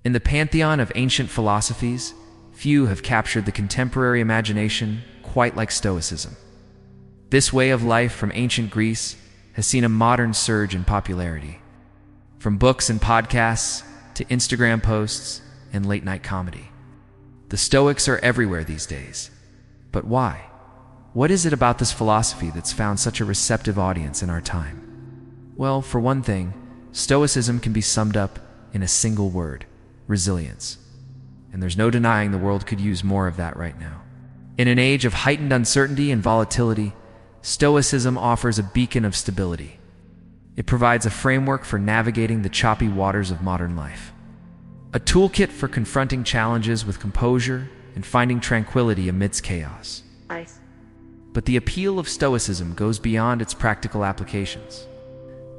In the pantheon of ancient philosophies, few have captured the contemporary imagination quite like Stoicism. This way of life from ancient Greece has seen a modern surge in popularity, from books and podcasts to Instagram posts and late-night comedy. The Stoics are everywhere these days. But why? What is it about this philosophy that's found such a receptive audience in our time? Well, for one thing, Stoicism can be summed up in a single word: resilience. And there's no denying the world could use more of that right now. In an age of heightened uncertainty and volatility, Stoicism offers a beacon of stability. It provides a framework for navigating the choppy waters of modern life, a toolkit for confronting challenges with composure and finding tranquility amidst chaos. Nice. But the appeal of Stoicism goes beyond its practical applications.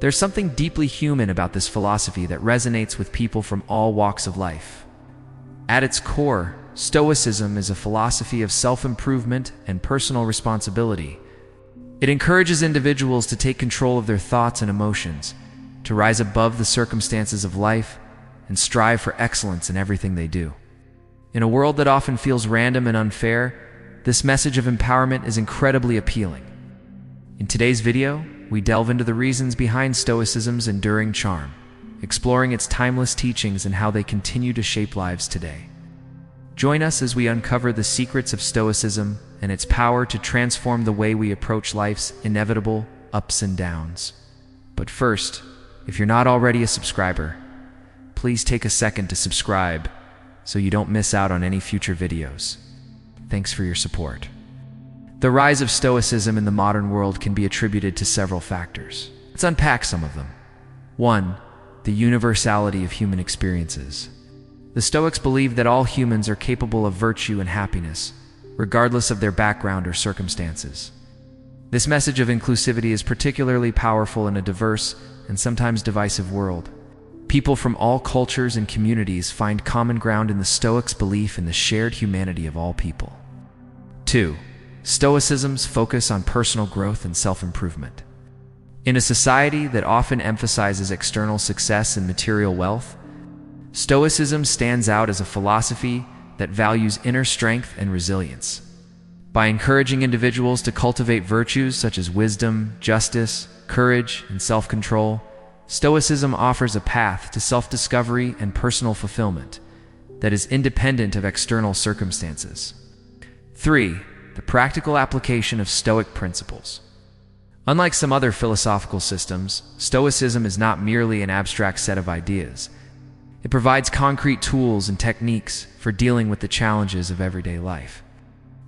There's something deeply human about this philosophy that resonates with people from all walks of life. At its core, Stoicism is a philosophy of self-improvement and personal responsibility. It encourages individuals to take control of their thoughts and emotions, to rise above the circumstances of life, and strive for excellence in everything they do. In a world that often feels random and unfair, this message of empowerment is incredibly appealing. In today's video, we delve into the reasons behind Stoicism's enduring charm, exploring its timeless teachings and how they continue to shape lives today. Join us as we uncover the secrets of Stoicism and its power to transform the way we approach life's inevitable ups and downs. But first, if you're not already a subscriber, please take a second to subscribe so you don't miss out on any future videos. Thanks for your support. The rise of Stoicism in the modern world can be attributed to several factors. Let's unpack some of them. 1. The universality of human experiences. The Stoics believe that all humans are capable of virtue and happiness, regardless of their background or circumstances. This message of inclusivity is particularly powerful in a diverse and sometimes divisive world. People from all cultures and communities find common ground in the Stoics' belief in the shared humanity of all people. 2. Stoicism's focus on personal growth and self-improvement. In a society that often emphasizes external success and material wealth, Stoicism stands out as a philosophy that values inner strength and resilience. By encouraging individuals to cultivate virtues such as wisdom, justice, courage, and self-control, Stoicism offers a path to self-discovery and personal fulfillment that is independent of external circumstances. 3. The practical application of Stoic principles. Unlike some other philosophical systems, Stoicism is not merely an abstract set of ideas. It provides concrete tools and techniques for dealing with the challenges of everyday life.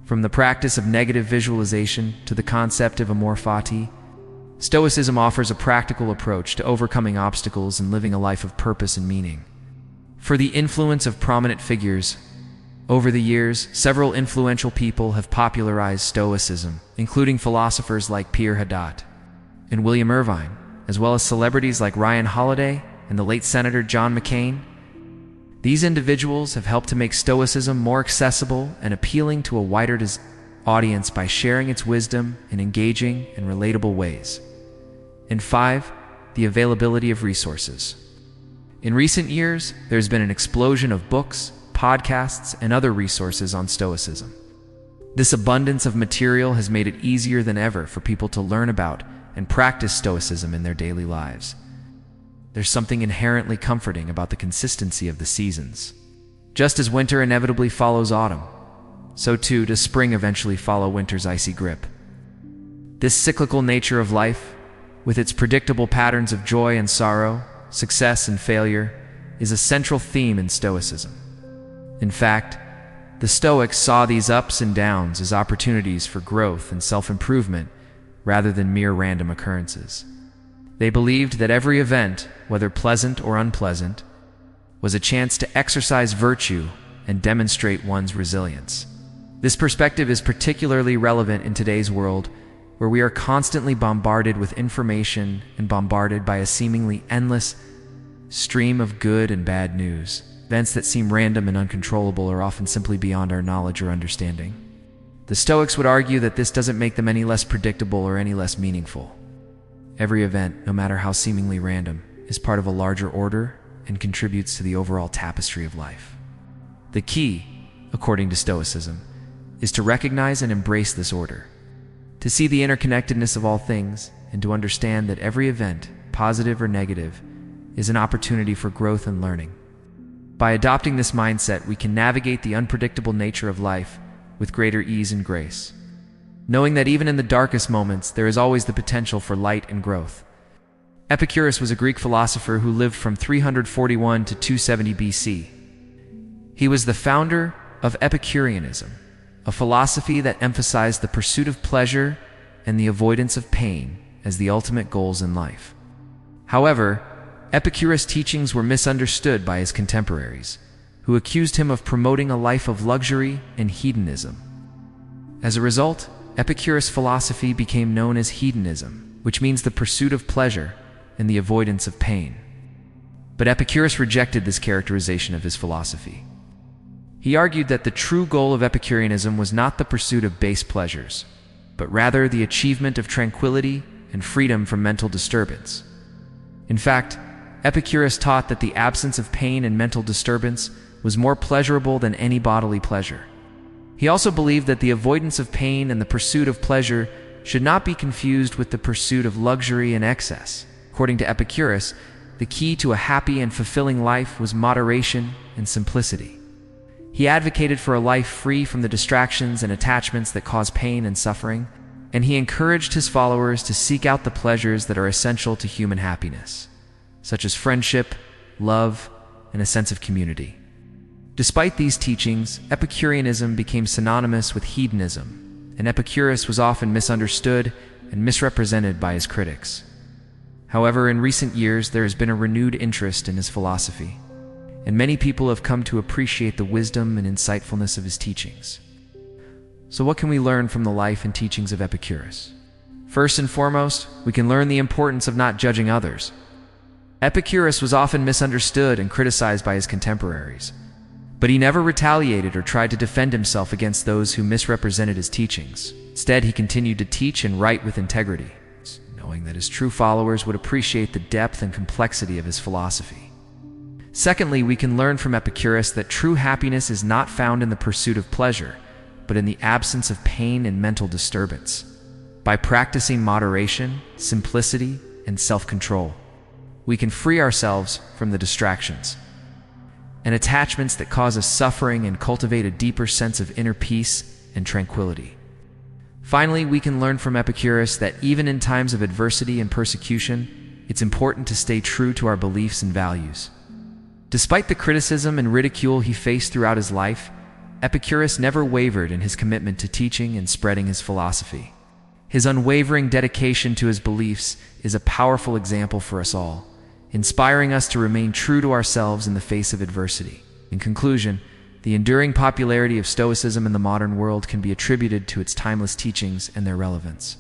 From the practice of negative visualization to the concept of amor fati, Stoicism offers a practical approach to overcoming obstacles and living a life of purpose and meaning. For the influence of prominent figures, over the years, several influential people have popularized Stoicism, including philosophers like Pierre Hadot and William Irvine, as well as celebrities like Ryan Holiday and the late Senator John McCain. These individuals have helped to make Stoicism more accessible and appealing to a wider audience by sharing its wisdom in engaging and relatable ways. And 5. The availability of resources. In recent years, there's been an explosion of books, podcasts, and other resources on Stoicism. This abundance of material has made it easier than ever for people to learn about and practice Stoicism in their daily lives. There's something inherently comforting about the consistency of the seasons. Just as winter inevitably follows autumn, so too does spring eventually follow winter's icy grip. This cyclical nature of life, with its predictable patterns of joy and sorrow, success and failure, is a central theme in Stoicism. In fact, the Stoics saw these ups and downs as opportunities for growth and self-improvement rather than mere random occurrences. They believed that every event, whether pleasant or unpleasant, was a chance to exercise virtue and demonstrate one's resilience. This perspective is particularly relevant in today's world, where we are constantly bombarded with information and bombarded by a seemingly endless stream of good and bad news. Events that seem random and uncontrollable are often simply beyond our knowledge or understanding. The Stoics would argue that this doesn't make them any less predictable or any less meaningful. Every event, no matter how seemingly random, is part of a larger order and contributes to the overall tapestry of life. The key, according to Stoicism, is to recognize and embrace this order, to see the interconnectedness of all things, and to understand that every event, positive or negative, is an opportunity for growth and learning. By adopting this mindset, we can navigate the unpredictable nature of life with greater ease and grace, knowing that even in the darkest moments, there is always the potential for light and growth. Epicurus was a Greek philosopher who lived from 341 to 270 BC. He was the founder of Epicureanism, a philosophy that emphasized the pursuit of pleasure and the avoidance of pain as the ultimate goals in life. However, Epicurus' teachings were misunderstood by his contemporaries, who accused him of promoting a life of luxury and hedonism. As a result, Epicurus' philosophy became known as hedonism, which means the pursuit of pleasure and the avoidance of pain. But Epicurus rejected this characterization of his philosophy. He argued that the true goal of Epicureanism was not the pursuit of base pleasures, but rather the achievement of tranquility and freedom from mental disturbance. In fact, Epicurus taught that the absence of pain and mental disturbance was more pleasurable than any bodily pleasure. He also believed that the avoidance of pain and the pursuit of pleasure should not be confused with the pursuit of luxury and excess. According to Epicurus, the key to a happy and fulfilling life was moderation and simplicity. He advocated for a life free from the distractions and attachments that cause pain and suffering, and he encouraged his followers to seek out the pleasures that are essential to human happiness, such as friendship, love, and a sense of community. Despite these teachings, Epicureanism became synonymous with hedonism, and Epicurus was often misunderstood and misrepresented by his critics. However, in recent years, there has been a renewed interest in his philosophy, and many people have come to appreciate the wisdom and insightfulness of his teachings. So what can we learn from the life and teachings of Epicurus? First and foremost, we can learn the importance of not judging others. Epicurus was often misunderstood and criticized by his contemporaries, but he never retaliated or tried to defend himself against those who misrepresented his teachings. Instead, he continued to teach and write with integrity, knowing that his true followers would appreciate the depth and complexity of his philosophy. Secondly, we can learn from Epicurus that true happiness is not found in the pursuit of pleasure, but in the absence of pain and mental disturbance. By practicing moderation, simplicity, and self-control, we can free ourselves from the distractions and attachments that cause us suffering and cultivate a deeper sense of inner peace and tranquility. Finally, we can learn from Epicurus that even in times of adversity and persecution, it's important to stay true to our beliefs and values. Despite the criticism and ridicule he faced throughout his life, Epicurus never wavered in his commitment to teaching and spreading his philosophy. His unwavering dedication to his beliefs is a powerful example for us all, inspiring us to remain true to ourselves in the face of adversity. In conclusion, the enduring popularity of Stoicism in the modern world can be attributed to its timeless teachings and their relevance.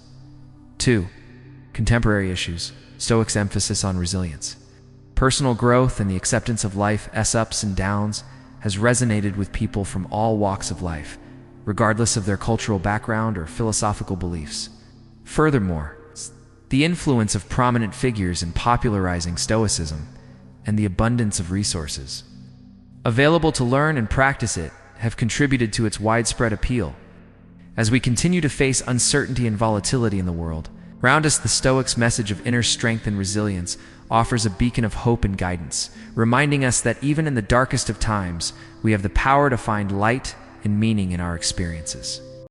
2. Contemporary issues. Stoics' emphasis on resilience. Personal growth and the acceptance of life's ups and downs has resonated with people from all walks of life, regardless of their cultural background or philosophical beliefs. Furthermore, the influence of prominent figures in popularizing Stoicism and the abundance of resources available to learn and practice it have contributed to its widespread appeal. As we continue to face uncertainty and volatility in the world around us, the Stoics' message of inner strength and resilience offers a beacon of hope and guidance, reminding us that even in the darkest of times, we have the power to find light and meaning in our experiences.